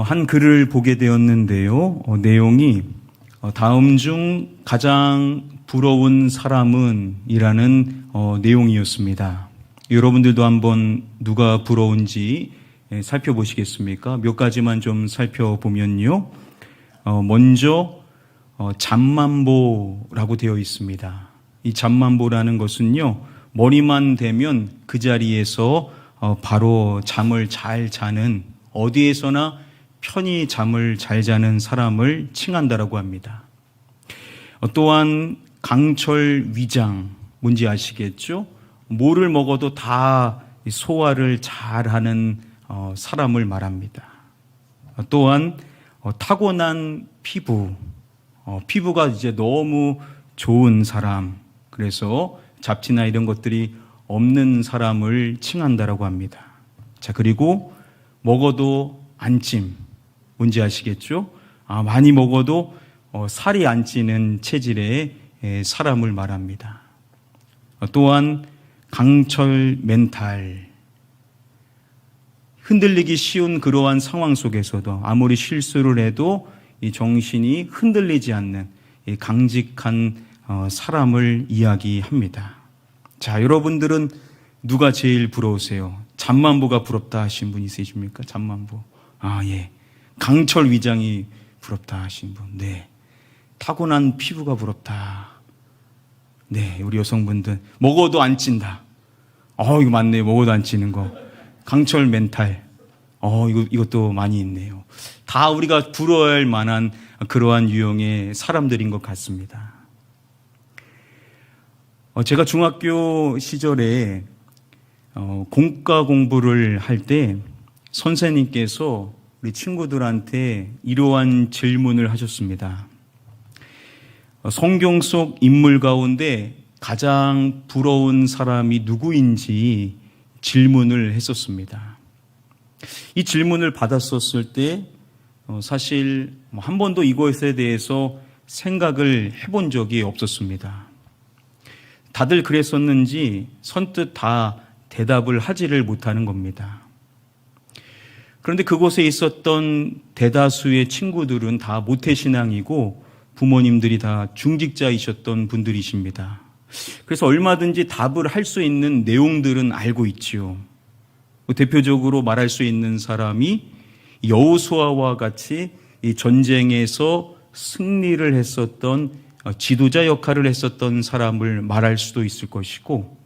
한 글을 보게 되었는데요. 내용이 다음 중 가장 부러운 사람은 이라는 내용이었습니다. 여러분들도 한번 누가 부러운지 살펴보시겠습니까? 몇 가지만 좀 살펴보면요. 먼저 잠만보라고 되어 있습니다. 이 잠만보라는 것은요, 머리만 대면 그 자리에서 바로 잠을 잘 자는, 어디에서나 편히 잠을 잘 자는 사람을 칭한다라고 합니다. 또한 강철위장, 뭔지 아시겠죠? 뭐를 먹어도 다 소화를 잘하는 사람을 말합니다. 또한 타고난 피부, 피부가 이제 너무 좋은 사람, 그래서 잡티나 이런 것들이 없는 사람을 칭한다라고 합니다. 자, 그리고 먹어도 안 찜, 뭔지 아시겠죠? 많이 먹어도 살이 안 찌는 체질의 사람을 말합니다. 또한 강철 멘탈, 흔들리기 쉬운 그러한 상황 속에서도 아무리 실수를 해도 이 정신이 흔들리지 않는 이 강직한 사람을 이야기합니다. 자, 여러분들은 누가 제일 부러우세요? 잠만보가 부럽다 하신 분 있으십니까? 잠만보. 예. 강철 위장이 부럽다 하신 분. 네. 타고난 피부가 부럽다. 네. 우리 여성분들. 먹어도 안 찐다. 이거 맞네요. 먹어도 안 찌는 거. 강철 멘탈. 이것도 많이 있네요. 다 우리가 부러워할 만한 그러한 유형의 사람들인 것 같습니다. 제가 중학교 시절에 공과 공부를 할 때 선생님께서 우리 친구들한테 이러한 질문을 하셨습니다. 성경 속 인물 가운데 가장 부러운 사람이 누구인지 질문을 했었습니다. 이 질문을 받았었을 때 사실 한 번도 이것에 대해서 생각을 해본 적이 없었습니다. 다들 그랬었는지 선뜻 다 대답을 하지를 못하는 겁니다. 그런데 그곳에 있었던 대다수의 친구들은 다 모태신앙이고 부모님들이 다 중직자이셨던 분들이십니다. 그래서 얼마든지 답을 할 수 있는 내용들은 알고 있지요. 대표적으로 말할 수 있는 사람이 여호수아와 같이 이 전쟁에서 승리를 했었던 지도자 역할을 했었던 사람을 말할 수도 있을 것이고,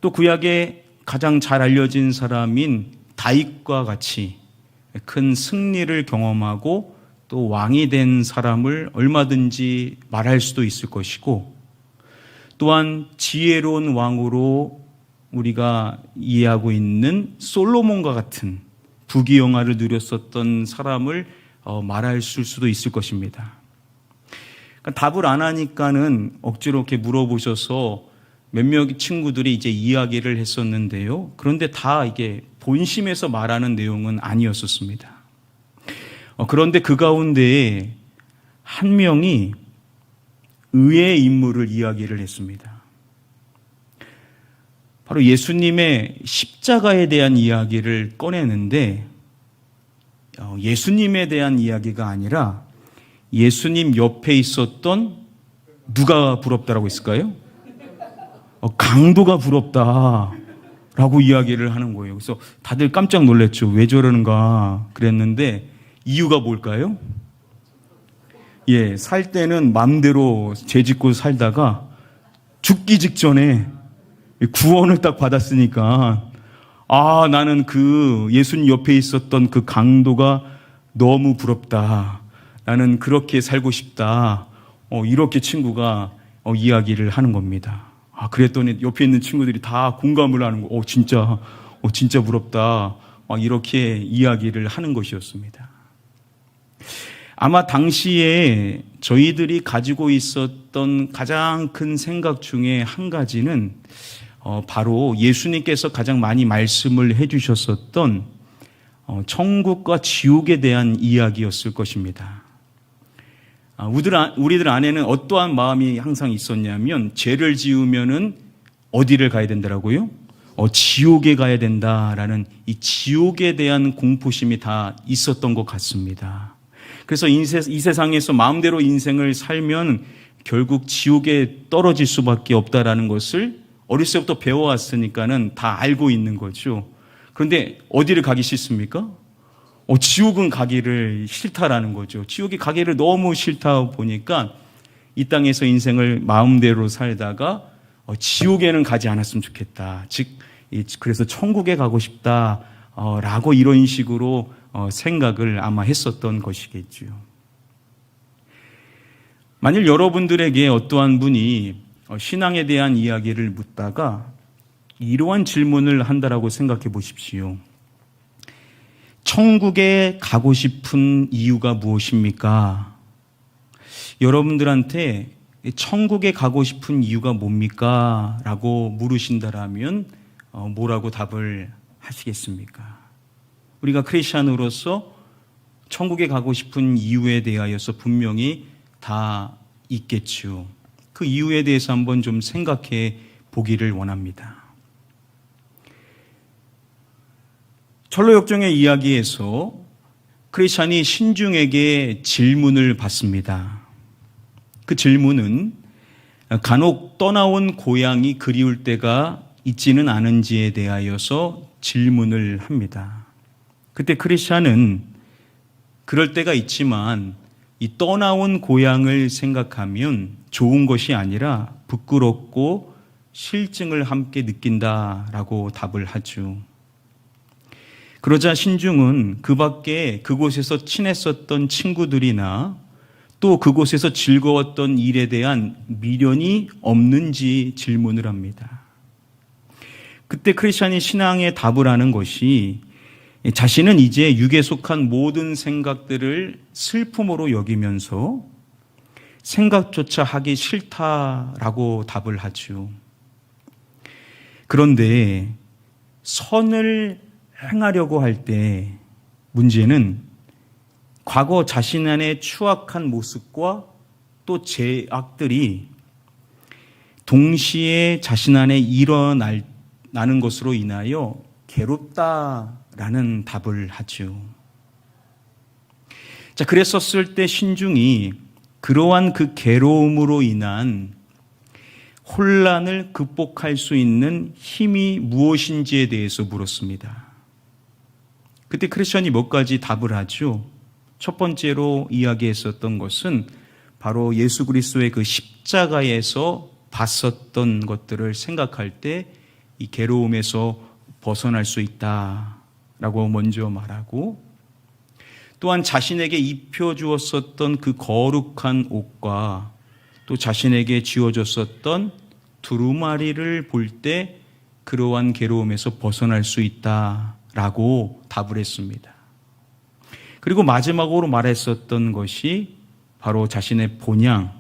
또 구약에 가장 잘 알려진 사람인 다윗과 같이 큰 승리를 경험하고 또 왕이 된 사람을 얼마든지 말할 수도 있을 것이고, 또한 지혜로운 왕으로 우리가 이해하고 있는 솔로몬과 같은 부귀영화를 누렸었던 사람을 말할 수도 있을 것입니다. 그러니까 답을 안 하니까는 억지로 이렇게 물어보셔서 몇몇 친구들이 이제 이야기를 했었는데요. 그런데 다 이게 본심에서 말하는 내용은 아니었었습니다. 그런데 그 가운데에 한 명이 의의 인물을 이야기를 했습니다. 바로 예수님의 십자가에 대한 이야기를 꺼내는데, 예수님에 대한 이야기가 아니라 예수님 옆에 있었던, 누가 부럽다라고 했을까요? 강도가 부럽다라고 이야기를 하는 거예요. 그래서 다들 깜짝 놀랐죠. 왜 저러는가 그랬는데 이유가 뭘까요? 살 때는 마음대로 죄짓고 살다가 죽기 직전에 구원을 딱 받았으니까, 나는 그 예수님 옆에 있었던 그 강도가 너무 부럽다. 나는 그렇게 살고 싶다. 이렇게 친구가 이야기를 하는 겁니다. 그랬더니 옆에 있는 친구들이 다 공감을 하는 거. 진짜 부럽다. 이렇게 이야기를 하는 것이었습니다. 아마 당시에 저희들이 가지고 있었던 가장 큰 생각 중에 한 가지는 바로 예수님께서 가장 많이 말씀을 해주셨었던 천국과 지옥에 대한 이야기였을 것입니다. 우리들 안에는 어떠한 마음이 항상 있었냐면, 죄를 지으면은 어디를 가야 된다라고요? 지옥에 가야 된다라는 이 지옥에 대한 공포심이 다 있었던 것 같습니다. 그래서 이 세상에서 마음대로 인생을 살면 결국 지옥에 떨어질 수밖에 없다라는 것을 어렸을 때부터 배워왔으니까는 다 알고 있는 거죠. 그런데 어디를 가기 싫습니까? 지옥은 가기를 싫다라는 거죠. 지옥에 가기를 너무 싫다 보니까 이 땅에서 인생을 마음대로 살다가 지옥에는 가지 않았으면 좋겠다. 즉, 그래서 천국에 가고 싶다. 라고 이런 식으로 생각을 아마 했었던 것이겠죠. 만일 여러분들에게 어떠한 분이 신앙에 대한 이야기를 묻다가 이러한 질문을 한다라고 생각해 보십시오. 천국에 가고 싶은 이유가 무엇입니까? 여러분들한테 천국에 가고 싶은 이유가 뭡니까? 라고 물으신다라면 뭐라고 답을 하시겠습니까? 우리가 크리스찬으로서 천국에 가고 싶은 이유에 대하여서 분명히 다 있겠죠. 그 이유에 대해서 한번 좀 생각해 보기를 원합니다. 철로역정의 이야기에서 크리스찬이 신중에게 질문을 받습니다. 그 질문은 간혹 떠나온 고향이 그리울 때가 있지는 않은지에 대하여서 질문을 합니다. 그때 크리스찬은 그럴 때가 있지만 이 떠나온 고향을 생각하면 좋은 것이 아니라 부끄럽고 실증을 함께 느낀다라고 답을 하죠. 그러자 신중은 그 밖에 그곳에서 친했었던 친구들이나 또 그곳에서 즐거웠던 일에 대한 미련이 없는지 질문을 합니다. 그때 크리스찬이 신앙에 답을 하는 것이 자신은 이제 육에 속한 모든 생각들을 슬픔으로 여기면서 생각조차 하기 싫다라고 답을 하죠. 그런데 선을 행하려고 할 때 문제는 과거 자신 안의 추악한 모습과 또 죄악들이 동시에 자신 안에 일어나는 것으로 인하여 괴롭다라는 답을 하죠. 자, 그랬었을 때 신중이 그러한 그 괴로움으로 인한 혼란을 극복할 수 있는 힘이 무엇인지에 대해서 물었습니다. 그때 크리스천이 몇 가지 답을 하죠. 첫 번째로 이야기했었던 것은 바로 예수 그리스도의 그 십자가에서 봤었던 것들을 생각할 때 이 괴로움에서 벗어날 수 있다라고 먼저 말하고, 또한 자신에게 입혀주었었던 그 거룩한 옷과 또 자신에게 지어줬었던 두루마리를 볼 때 그러한 괴로움에서 벗어날 수 있다라고 답을 했습니다. 그리고 마지막으로 말했었던 것이 바로 자신의 본향,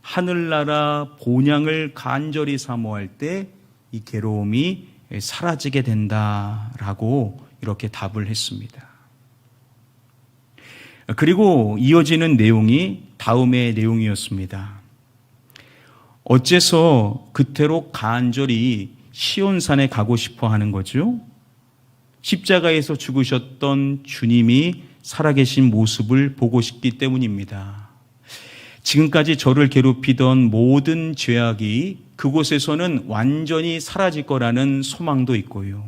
하늘나라 본향을 간절히 사모할 때 이 괴로움이 사라지게 된다라고 이렇게 답을 했습니다. 그리고 이어지는 내용이 다음의 내용이었습니다. 어째서 그태로 간절히 시온산에 가고 싶어 하는 거죠? 십자가에서 죽으셨던 주님이 살아계신 모습을 보고 싶기 때문입니다. 지금까지 저를 괴롭히던 모든 죄악이 그곳에서는 완전히 사라질 거라는 소망도 있고요.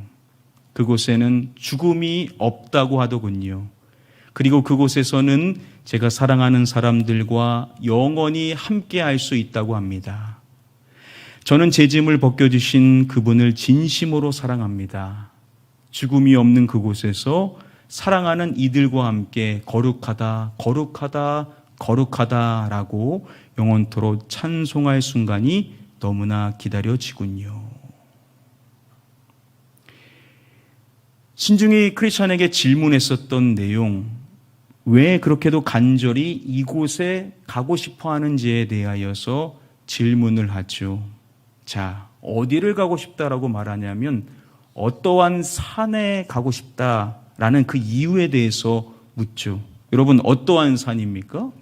그곳에는 죽음이 없다고 하더군요. 그리고 그곳에서는 제가 사랑하는 사람들과 영원히 함께 할 수 있다고 합니다. 저는 제 짐을 벗겨주신 그분을 진심으로 사랑합니다. 죽음이 없는 그곳에서 사랑하는 이들과 함께 거룩하다, 거룩하다, 거룩하다라고 영원토록 찬송할 순간이 너무나 기다려지군요. 신중히 크리스찬에게 질문했었던 내용, 왜 그렇게도 간절히 이곳에 가고 싶어 하는지에 대하여서 질문을 하죠. 자, 어디를 가고 싶다라고 말하냐면 어떠한 산에 가고 싶다라는 그 이유에 대해서 묻죠. 여러분, 어떠한 산입니까?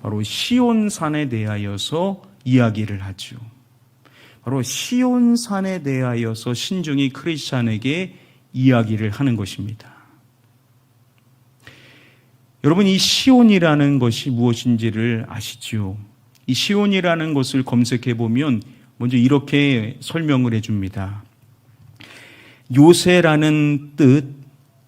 바로 시온산에 대하여서 이야기를 하죠. 바로 시온산에 대하여서 신중히 크리스찬에게 이야기를 하는 것입니다. 여러분, 이 시온이라는 것이 무엇인지를 아시죠? 이 시온이라는 것을 검색해 보면 먼저 이렇게 설명을 해줍니다. 요새라는 뜻,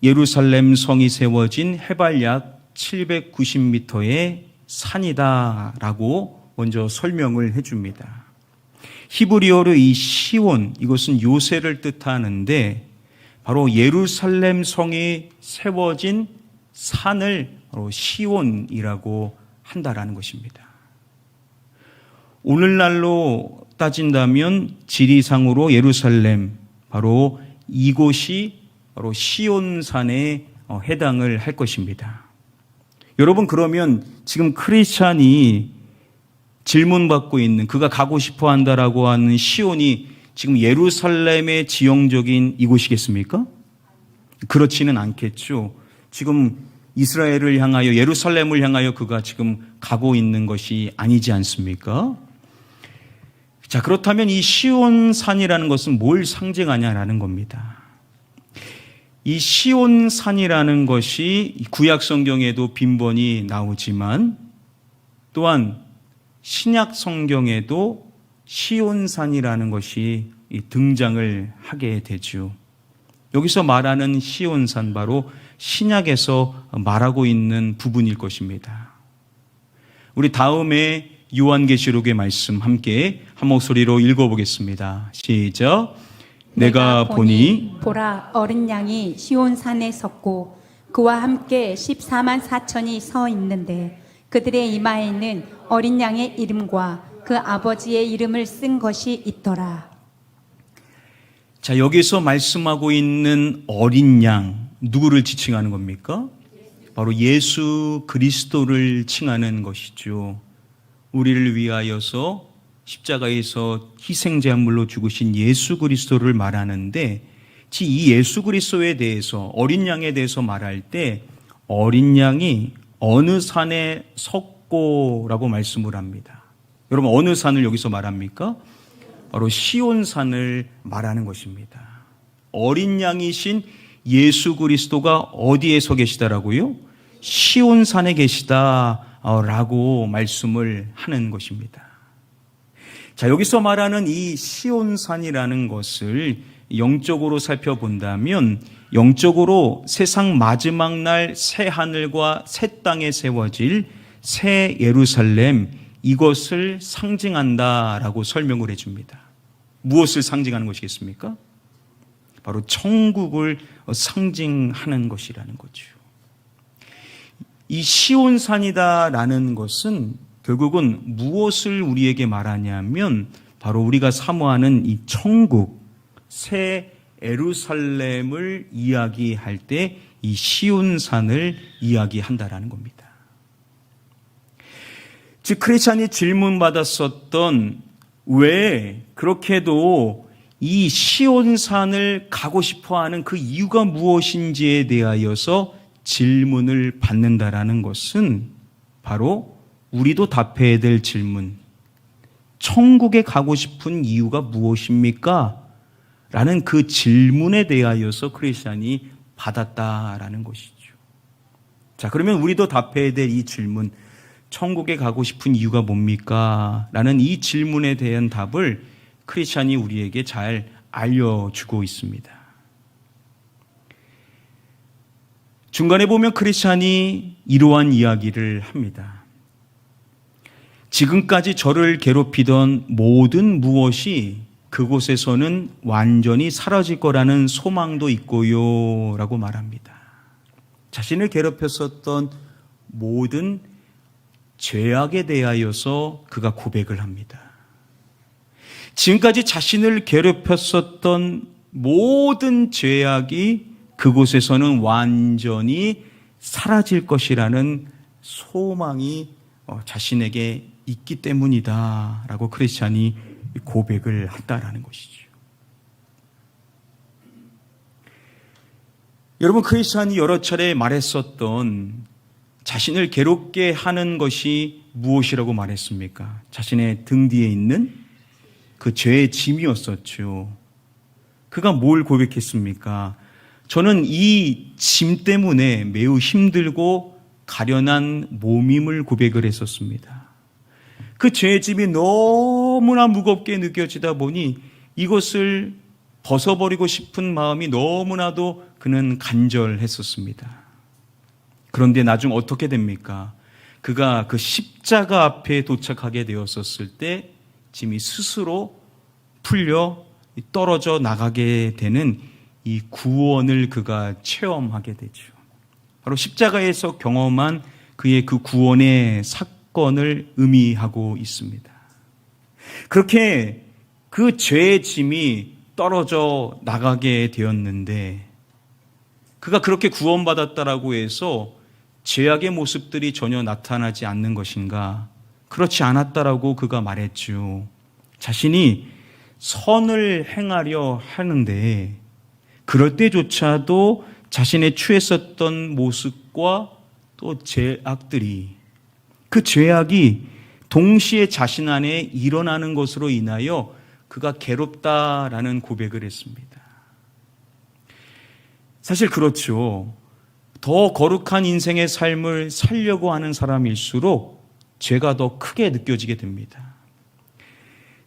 예루살렘 성이 세워진 해발 약 790m의 산이다라고 먼저 설명을 해줍니다. 히브리어로 이 시온, 이것은 요새를 뜻하는데 바로 예루살렘 성이 세워진 산을 바로 시온이라고 한다라는 것입니다. 오늘날로 따진다면 지리상으로 예루살렘, 바로 이곳이 바로 시온산에 해당을 할 것입니다. 여러분, 그러면 지금 크리스찬이 질문받고 있는, 그가 가고 싶어 한다라고 하는 시온이 지금 예루살렘의 지형적인 이곳이겠습니까? 그렇지는 않겠죠. 지금 이스라엘을 향하여, 예루살렘을 향하여 그가 지금 가고 있는 것이 아니지 않습니까? 자, 그렇다면 이 시온산이라는 것은 뭘 상징하냐라는 겁니다. 이 시온산이라는 것이 구약 성경에도 빈번히 나오지만 또한 신약 성경에도 시온산이라는 것이 등장을 하게 되죠. 여기서 말하는 시온산, 바로 신약에서 말하고 있는 부분일 것입니다. 우리 다음에 요한계시록의 말씀 함께 한 목소리로 읽어보겠습니다. 시작. 내가 보니 보라, 어린 양이 시온산에 섰고 그와 함께 14만 4천이 서 있는데 그들의 이마에는 어린 양의 이름과 그 아버지의 이름을 쓴 것이 있더라. 자, 여기서 말씀하고 있는 어린 양, 누구를 지칭하는 겁니까? 바로 예수 그리스도를 칭하는 것이죠. 우리를 위하여서 십자가에서 희생제물로 죽으신 예수 그리스도를 말하는데, 이 예수 그리스도에 대해서, 어린 양에 대해서 말할 때 어린 양이 어느 산에 섰고라고 말씀을 합니다. 여러분, 어느 산을 여기서 말합니까? 바로 시온산을 말하는 것입니다. 어린 양이신 예수 그리스도가 어디에 서 계시다라고요? 시온산에 계시다라고 말씀을 하는 것입니다. 자, 여기서 말하는 이 시온산이라는 것을 영적으로 살펴본다면, 영적으로 세상 마지막 날 새 하늘과 새 땅에 세워질 새 예루살렘, 이것을 상징한다라고 설명을 해줍니다. 무엇을 상징하는 것이겠습니까? 바로 천국을 상징하는 것이라는 거죠. 이 시온산이다라는 것은 결국은 무엇을 우리에게 말하냐면 바로 우리가 사모하는 이 천국, 새 예루살렘을 이야기할 때 이 시온산을 이야기한다라는 겁니다. 즉, 크리스찬이 질문받았었던 왜 그렇게도 이 시온산을 가고 싶어하는 그 이유가 무엇인지에 대하여서 질문을 받는다라는 것은 바로 우리도 답해야 될 질문, 천국에 가고 싶은 이유가 무엇입니까? 라는 그 질문에 대하여서 크리스찬이 받았다라는 것이죠. 자, 그러면 우리도 답해야 될 이 질문, 천국에 가고 싶은 이유가 뭡니까? 라는 이 질문에 대한 답을 크리스찬이 우리에게 잘 알려주고 있습니다. 중간에 보면 크리스찬이 이러한 이야기를 합니다. 지금까지 저를 괴롭히던 모든 무엇이 그곳에서는 완전히 사라질 거라는 소망도 있고요 라고 말합니다. 자신을 괴롭혔었던 모든 죄악에 대하여서 그가 고백을 합니다. 지금까지 자신을 괴롭혔었던 모든 죄악이 그곳에서는 완전히 사라질 것이라는 소망이 자신에게 있기 때문이다 라고 크리스찬이 고백을 한다라는 것이죠. 여러분, 크리스찬이 여러 차례 말했었던 자신을 괴롭게 하는 것이 무엇이라고 말했습니까? 자신의 등 뒤에 있는 그 죄의 짐이었었죠. 그가 뭘 고백했습니까? 저는 이 짐 때문에 매우 힘들고 가련한 몸임을 고백을 했었습니다. 그 죄의 짐이 너무나 무겁게 느껴지다 보니 이것을 벗어버리고 싶은 마음이 너무나도 그는 간절했었습니다. 그런데 나중 어떻게 됩니까? 그가 그 십자가 앞에 도착하게 되었었을 때 짐이 스스로 풀려 떨어져 나가게 되는 이 구원을 그가 체험하게 되죠. 바로 십자가에서 경험한 그의 그 구원의 사건을 의미하고 있습니다. 그렇게 그 죄의 짐이 떨어져 나가게 되었는데 그가 그렇게 구원받았다라고 해서 죄악의 모습들이 전혀 나타나지 않는 것인가? 그렇지 않았다라고 그가 말했죠. 자신이 선을 행하려 하는데 그럴 때조차도 자신의 취했었던 모습과 또 죄악들이 그 죄악이 동시에 자신 안에 일어나는 것으로 인하여 그가 괴롭다라는 고백을 했습니다. 사실 그렇죠. 더 거룩한 인생의 삶을 살려고 하는 사람일수록 죄가 더 크게 느껴지게 됩니다.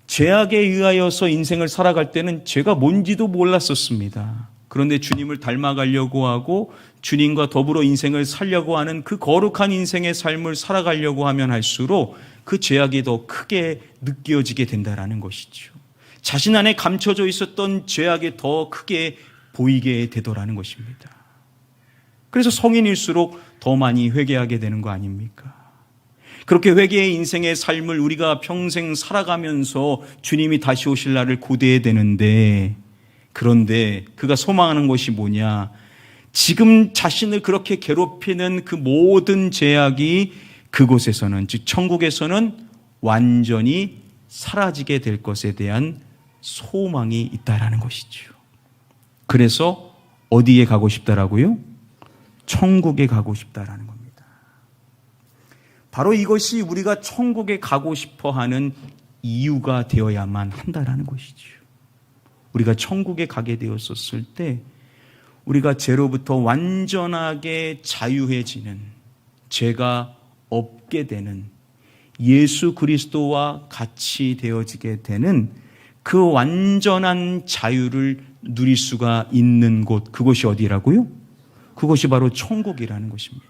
죄악에 의하여서 인생을 살아갈 때는 죄가 뭔지도 몰랐었습니다. 그런데 주님을 닮아가려고 하고 주님과 더불어 인생을 살려고 하는 그 거룩한 인생의 삶을 살아가려고 하면 할수록 그 죄악이 더 크게 느껴지게 된다는 것이죠. 자신 안에 감춰져 있었던 죄악이 더 크게 보이게 되더라는 것입니다. 그래서 성인일수록 더 많이 회개하게 되는 거 아닙니까? 그렇게 회개의 인생의 삶을 우리가 평생 살아가면서 주님이 다시 오실 날을 고대해야 되는데, 그런데 그가 소망하는 것이 뭐냐? 지금 자신을 그렇게 괴롭히는 그 모든 죄악이 그곳에서는, 즉 천국에서는 완전히 사라지게 될 것에 대한 소망이 있다라는 것이죠. 그래서 어디에 가고 싶다라고요? 천국에 가고 싶다라는 겁니다. 바로 이것이 우리가 천국에 가고 싶어 하는 이유가 되어야만 한다라는 것이죠. 우리가 천국에 가게 되었었을 때 우리가 죄로부터 완전하게 자유해지는, 죄가 없게 되는, 예수 그리스도와 같이 되어지게 되는 그 완전한 자유를 누릴 수가 있는 곳, 그곳이 어디라고요? 그것이 바로 천국이라는 것입니다.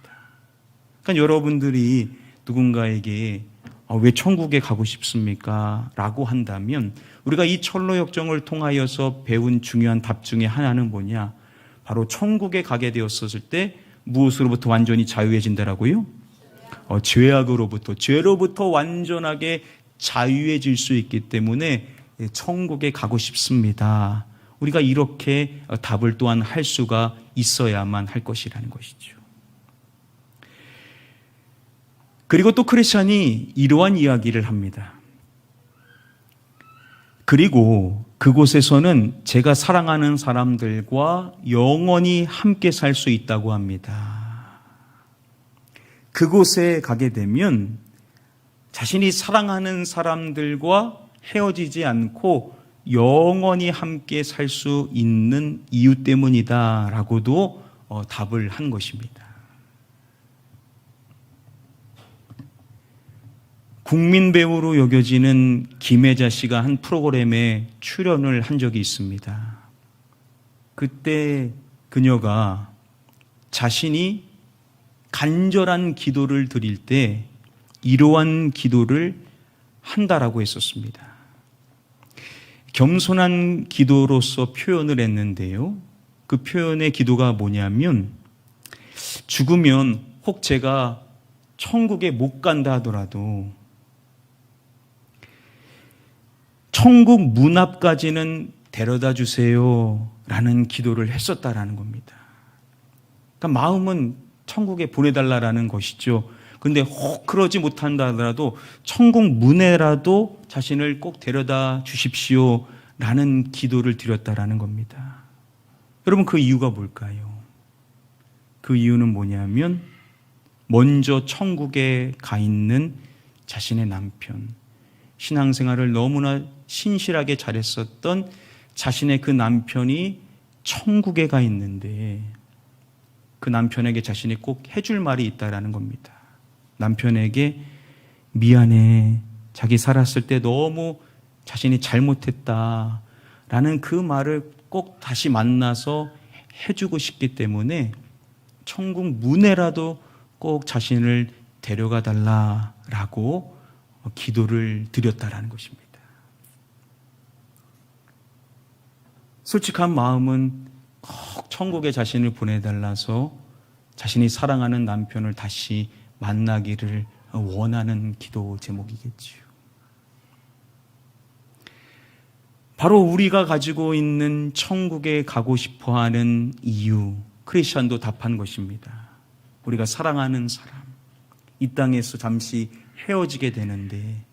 그러니까 여러분들이 누군가에게 왜 천국에 가고 싶습니까? 라고 한다면 우리가 이 철로 역정을 통하여서 배운 중요한 답 중에 하나는 뭐냐? 바로 천국에 가게 되었을 때 무엇으로부터 완전히 자유해진다라고요? 죄로부터 완전하게 자유해질 수 있기 때문에 천국에 가고 싶습니다. 우리가 이렇게 답을 또한 할 수가 있어야만 할 것이라는 것이죠. 그리고 또 크리스찬이 이러한 이야기를 합니다. 그리고 그곳에서는 제가 사랑하는 사람들과 영원히 함께 살 수 있다고 합니다. 그곳에 가게 되면 자신이 사랑하는 사람들과 헤어지지 않고 영원히 함께 살 수 있는 이유 때문이다라고도 답을 한 것입니다. 국민 배우로 여겨지는 김혜자 씨가 한 프로그램에 출연을 한 적이 있습니다. 그때 그녀가 자신이 간절한 기도를 드릴 때 이러한 기도를 한다라고 했었습니다. 겸손한 기도로서 표현을 했는데요. 그 표현의 기도가 뭐냐면, 죽으면 혹 제가 천국에 못 간다 하더라도 천국 문 앞까지는 데려다 주세요 라는 기도를 했었다라는 겁니다. 그러니까 마음은 천국에 보내달라라는 것이죠. 그런데 혹 그러지 못한다 하더라도 천국 문에라도 자신을 꼭 데려다 주십시오 라는 기도를 드렸다라는 겁니다. 여러분, 그 이유가 뭘까요? 그 이유는 뭐냐면 먼저 천국에 가 있는 자신의 남편, 신앙생활을 너무나 신실하게 잘했었던 자신의 그 남편이 천국에 가 있는데 그 남편에게 자신이 꼭 해줄 말이 있다라는 겁니다. 남편에게 미안해. 자기 살았을 때 너무 자신이 잘못했다라는 그 말을 꼭 다시 만나서 해주고 싶기 때문에 천국 문에라도 꼭 자신을 데려가 달라라고 기도를 드렸다라는 것입니다. 솔직한 마음은 꼭 천국에 자신을 보내달라서 자신이 사랑하는 남편을 다시 만나기를 원하는 기도 제목이겠지요. 바로 우리가 가지고 있는 천국에 가고 싶어하는 이유, 크리스천도 답한 것입니다. 우리가 사랑하는 사람, 이 땅에서 잠시 헤어지게 되는데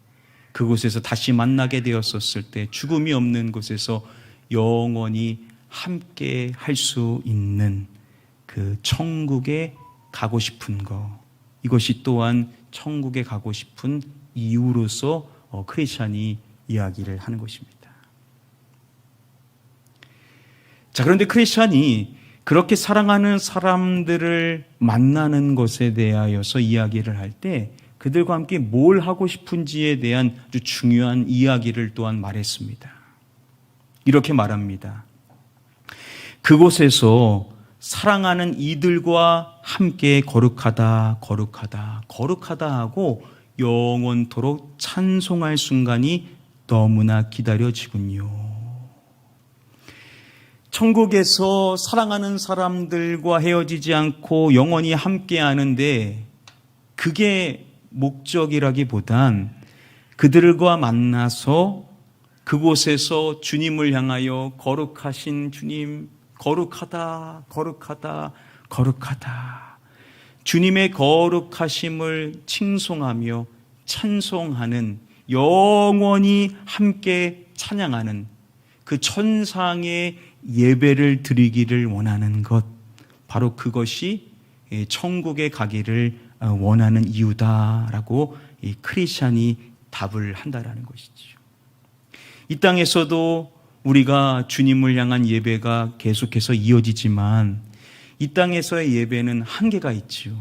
그곳에서 다시 만나게 되었었을 때 죽음이 없는 곳에서 영원히 함께 할 수 있는 그 천국에 가고 싶은 것, 이것이 또한 천국에 가고 싶은 이유로서 크리스천이 이야기를 하는 것입니다. 자, 그런데 크리스천이 그렇게 사랑하는 사람들을 만나는 것에 대하여서 이야기를 할 때 그들과 함께 뭘 하고 싶은지에 대한 아주 중요한 이야기를 또한 말했습니다. 이렇게 말합니다. 그곳에서 사랑하는 이들과 함께 거룩하다, 거룩하다, 거룩하다 하고 영원토록 찬송할 순간이 너무나 기다려지군요. 천국에서 사랑하는 사람들과 헤어지지 않고 영원히 함께 하는데 그게 목적이라기보단 그들과 만나서 그곳에서 주님을 향하여 거룩하신 주님, 거룩하다, 거룩하다, 거룩하다. 주님의 거룩하심을 칭송하며 찬송하는, 영원히 함께 찬양하는 그 천상의 예배를 드리기를 원하는 것, 바로 그것이 천국에 가기를 원하는 이유다라고 이 크리스찬이 답을 한다라는 것이죠. 이 땅에서도 우리가 주님을 향한 예배가 계속해서 이어지지만 이 땅에서의 예배는 한계가 있지요.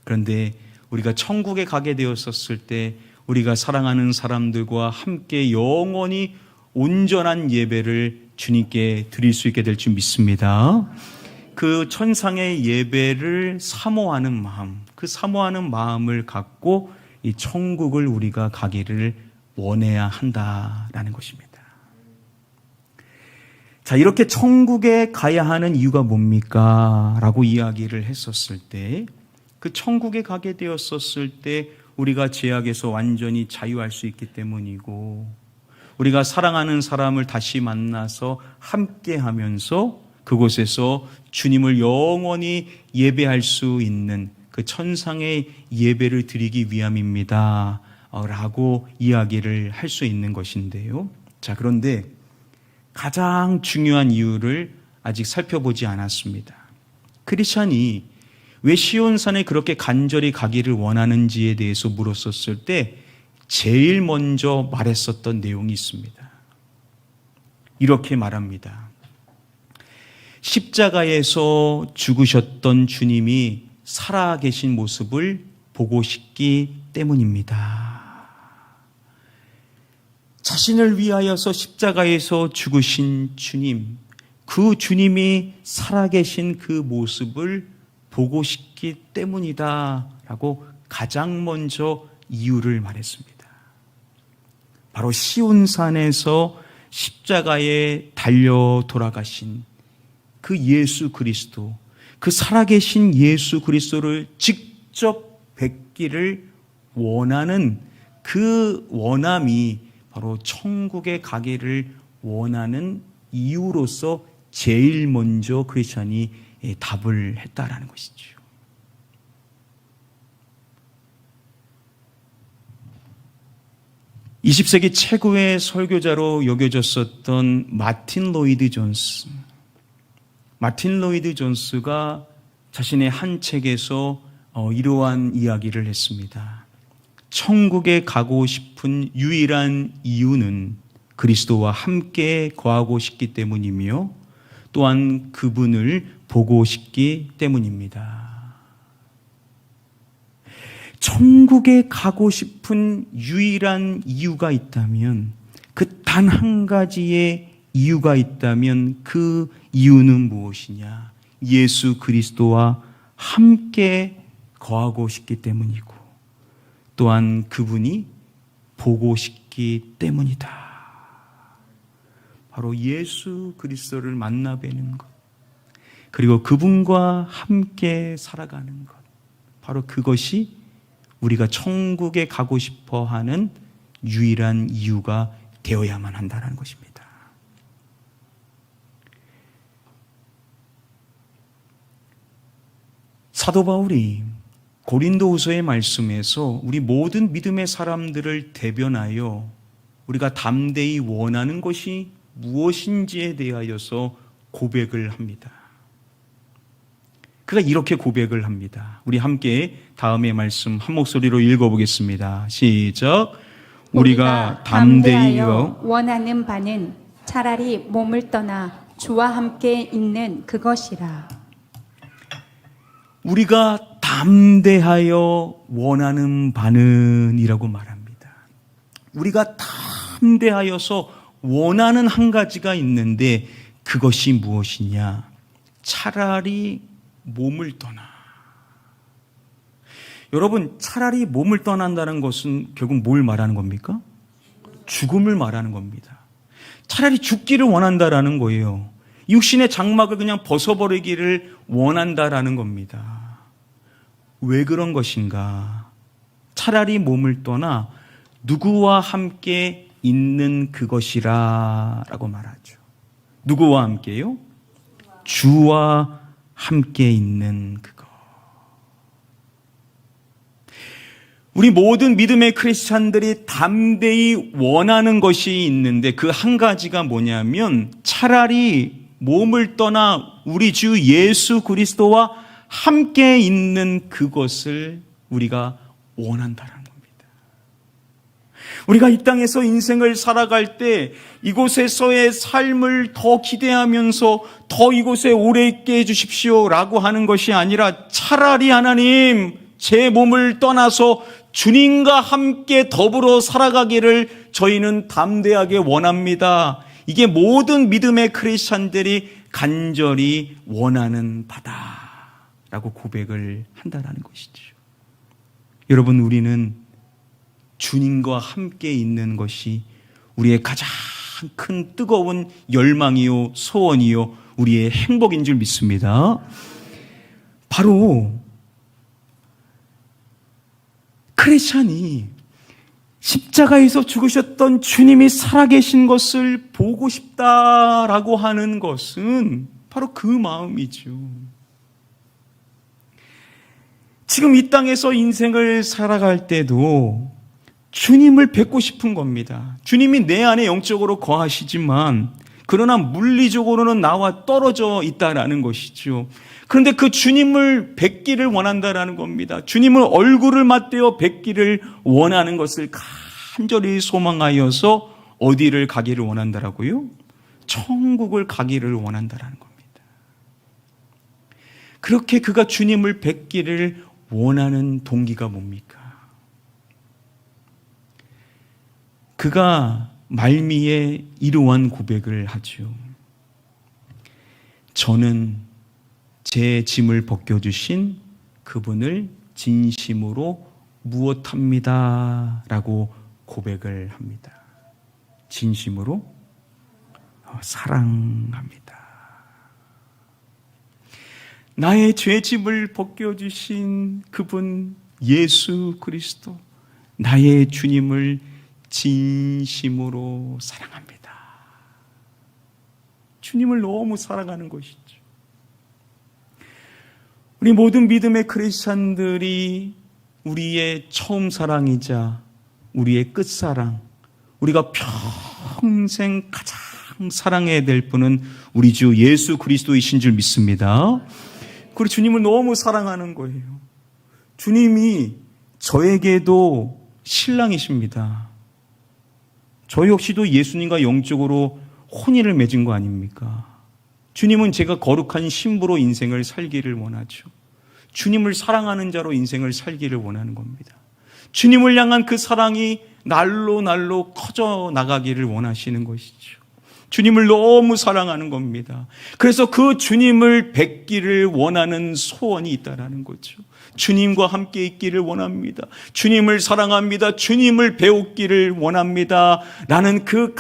그런데 우리가 천국에 가게 되었었을 때 우리가 사랑하는 사람들과 함께 영원히 온전한 예배를 주님께 드릴 수 있게 될 줄 믿습니다. 그 천상의 예배를 사모하는 마음, 그 사모하는 마음을 갖고 이 천국을 우리가 가기를 원해야 한다라는 것입니다. 자, 이렇게 천국에 가야 하는 이유가 뭡니까? 라고 이야기를 했었을 때, 그 천국에 가게 되었었을 때 우리가 죄악에서 완전히 자유할 수 있기 때문이고, 우리가 사랑하는 사람을 다시 만나서 함께 하면서 그곳에서 주님을 영원히 예배할 수 있는 그 천상의 예배를 드리기 위함입니다. 라고 이야기를 할 수 있는 것인데요. 자, 그런데 가장 중요한 이유를 아직 살펴보지 않았습니다. 크리스찬이 왜 시온산에 그렇게 간절히 가기를 원하는지에 대해서 물었었을 때 제일 먼저 말했었던 내용이 있습니다. 이렇게 말합니다. 십자가에서 죽으셨던 주님이 살아계신 모습을 보고 싶기 때문입니다. 자신을 위하여서 십자가에서 죽으신 주님, 그 주님이 살아계신 그 모습을 보고 싶기 때문이다 라고 가장 먼저 이유를 말했습니다. 바로 시온산에서 십자가에 달려 돌아가신 그 예수 그리스도, 그 살아계신 예수 그리스도를 직접 뵙기를 원하는 그 원함이 바로 천국에 가기를 원하는 이유로서 제일 먼저 크리스찬이 답을 했다라는 것이죠. (20세기) 최고의 설교자로 여겨졌었던 마틴 로이드 존스. 마틴 로이드 존스가 자신의 한 책에서 이러한 이야기를 했습니다. 천국에 가고 싶은 유일한 이유는 그리스도와 함께 거하고 싶기 때문이며 또한 그분을 보고 싶기 때문입니다. 천국에 가고 싶은 유일한 이유가 있다면, 그 단 한 가지의 이유가 있다면 그 이유는 무엇이냐? 예수 그리스도와 함께 거하고 싶기 때문이고 또한 그분이 보고 싶기 때문이다. 바로 예수 그리스도를 만나 뵈는 것, 그리고 그분과 함께 살아가는 것, 바로 그것이 우리가 천국에 가고 싶어 하는 유일한 이유가 되어야만 한다는 것입니다. 사도 바울이 고린도후서의 말씀에서 우리 모든 믿음의 사람들을 대변하여 우리가 담대히 원하는 것이 무엇인지에 대하여서 고백을 합니다. 그가 이렇게 고백을 합니다. 우리 함께 다음의 말씀 한 목소리로 읽어보겠습니다. 시작. 우리가 담대히여 원하는 바는 차라리 몸을 떠나 주와 함께 있는 그것이라. 우리가 담대하여 원하는 바는 이라고 말합니다. 우리가 담대하여서 원하는 한 가지가 있는데 그것이 무엇이냐? 차라리 몸을 떠나. 여러분, 차라리 몸을 떠난다는 것은 결국 뭘 말하는 겁니까? 죽음을 말하는 겁니다. 차라리 죽기를 원한다라는 거예요. 육신의 장막을 그냥 벗어버리기를 원한다라는 겁니다. 왜 그런 것인가? 차라리 몸을 떠나 누구와 함께 있는 그것이라 라고 말하죠. 누구와 함께요? 주와 함께 있는 그것. 우리 모든 믿음의 크리스찬들이 담대히 원하는 것이 있는데 그 한 가지가 뭐냐면 차라리 몸을 떠나 우리 주 예수 그리스도와 함께 있는 그것을 우리가 원한다는 겁니다. 우리가 이 땅에서 인생을 살아갈 때 이곳에서의 삶을 더 기대하면서 더 이곳에 오래 있게 해주십시오라고 하는 것이 아니라 차라리 하나님 제 몸을 떠나서 주님과 함께 더불어 살아가기를 저희는 담대하게 원합니다. 이게 모든 믿음의 크리스찬들이 간절히 원하는 바다라고 고백을 한다는 것이죠. 여러분, 우리는 주님과 함께 있는 것이 우리의 가장 큰 뜨거운 열망이요 소원이요 우리의 행복인 줄 믿습니다. 바로 크리스찬이 십자가에서 죽으셨던 주님이 살아계신 것을 보고 싶다라고 하는 것은 바로 그 마음이죠. 지금 이 땅에서 인생을 살아갈 때도 주님을 뵙고 싶은 겁니다. 주님이 내 안에 영적으로 거하시지만 그러나 물리적으로는 나와 떨어져 있다라는 것이죠. 그런데 그 주님을 뵙기를 원한다라는 겁니다. 주님을 얼굴을 맞대어 뵙기를 원하는 것을 간절히 소망하여서 어디를 가기를 원한다라고요? 천국을 가기를 원한다라는 겁니다. 그렇게 그가 주님을 뵙기를 원하는 동기가 뭡니까? 그가 말미에 이러한 고백을 하죠. 저는 제 짐을 벗겨주신 그분을 진심으로 무엇합니다 라고 고백을 합니다. 진심으로 사랑합니다. 나의 죄짐을 벗겨주신 그분 예수 그리스도, 나의 주님을 진심으로 사랑합니다. 주님을 너무 사랑하는 것이죠. 우리 모든 믿음의 크리스찬들이 우리의 처음 사랑이자 우리의 끝사랑, 우리가 평생 가장 사랑해야 될 분은 우리 주 예수 그리스도이신 줄 믿습니다. 그리고 주님을 너무 사랑하는 거예요. 주님이 저에게도 신랑이십니다. 저 역시도 예수님과 영적으로 혼인을 맺은 거 아닙니까? 주님은 제가 거룩한 신부로 인생을 살기를 원하죠. 주님을 사랑하는 자로 인생을 살기를 원하는 겁니다. 주님을 향한 그 사랑이 날로 커져 나가기를 원하시는 것이죠. 주님을 너무 사랑하는 겁니다. 그래서 그 주님을 뵙기를 원하는 소원이 있다라는 거죠. 주님과 함께 있기를 원합니다. 주님을 사랑합니다. 주님을 배우기를 원합니다. 라는 그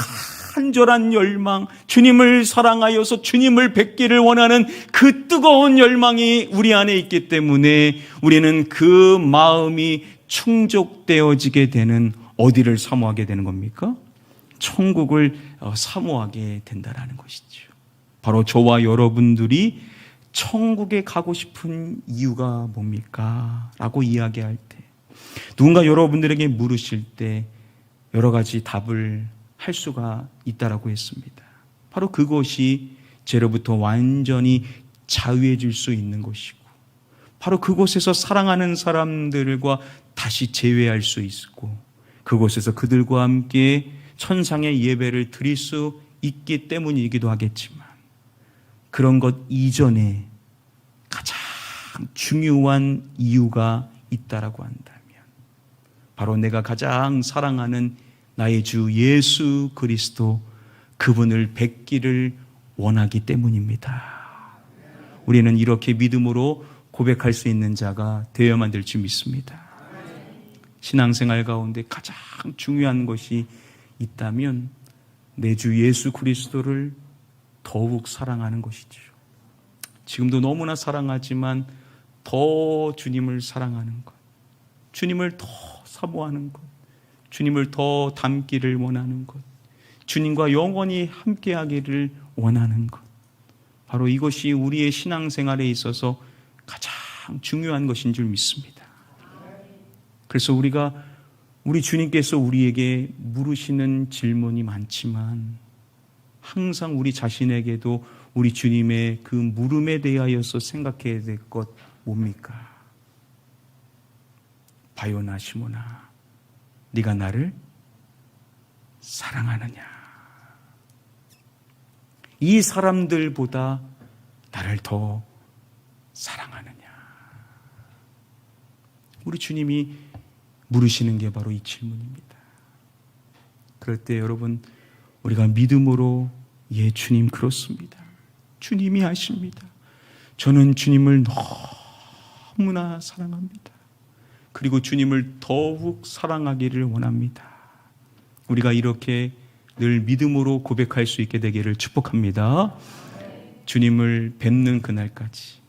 간절한 열망, 주님을 사랑하여서 주님을 뵙기를 원하는 그 뜨거운 열망이 우리 안에 있기 때문에 우리는 그 마음이 충족되어지게 되는 어디를 사모하게 되는 겁니까? 천국을 사모하게 된다라는 것이죠. 바로 저와 여러분들이 천국에 가고 싶은 이유가 뭡니까? 라고 이야기할 때 누군가 여러분들에게 물으실 때 여러 가지 답을 할 수가 있다라고 했습니다. 바로 그것이 죄로부터 완전히 자유해질 수 있는 것이고 바로 그곳에서 사랑하는 사람들과 다시 재회할 수 있고 그곳에서 그들과 함께 천상의 예배를 드릴 수 있기 때문이기도 하겠지만 그런 것 이전에 가장 중요한 이유가 있다라고 한다면 바로 내가 가장 사랑하는 나의 주 예수 그리스도 그분을 뵙기를 원하기 때문입니다. 우리는 이렇게 믿음으로 고백할 수 있는 자가 되어야만 될 줄 믿습니다. 신앙생활 가운데 가장 중요한 것이 있다면 내 주 예수 그리스도를 더욱 사랑하는 것이죠. 지금도 너무나 사랑하지만 더 주님을 사랑하는 것, 주님을 더 사모하는 것, 주님을 더 닮기를 원하는 것, 주님과 영원히 함께하기를 원하는 것, 바로 이것이 우리의 신앙생활에 있어서 가장 중요한 것인 줄 믿습니다. 그래서 우리 주님께서 우리에게 물으시는 질문이 많지만 항상 우리 자신에게도 우리 주님의 그 물음에 대하여서 생각해야 될 것 뭡니까? 바요나 시모나 네가 나를 사랑하느냐? 이 사람들보다 나를 더 사랑하느냐? 우리 주님이 물으시는 게 바로 이 질문입니다. 그럴 때 여러분 우리가 믿음으로 예 주님 그렇습니다. 주님이 아십니다. 저는 주님을 너무나 사랑합니다. 그리고 주님을 더욱 사랑하기를 원합니다. 우리가 이렇게 늘 믿음으로 고백할 수 있게 되기를 축복합니다. 주님을 뵙는 그날까지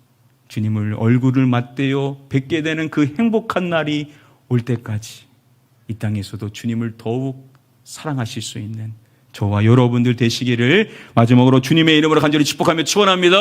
주님을 얼굴을 맞대어 뵙게 되는 그 행복한 날이 올 때까지 이 땅에서도 주님을 더욱 사랑하실 수 있는 저와 여러분들 되시기를 마지막으로 주님의 이름으로 간절히 축복하며 축원합니다.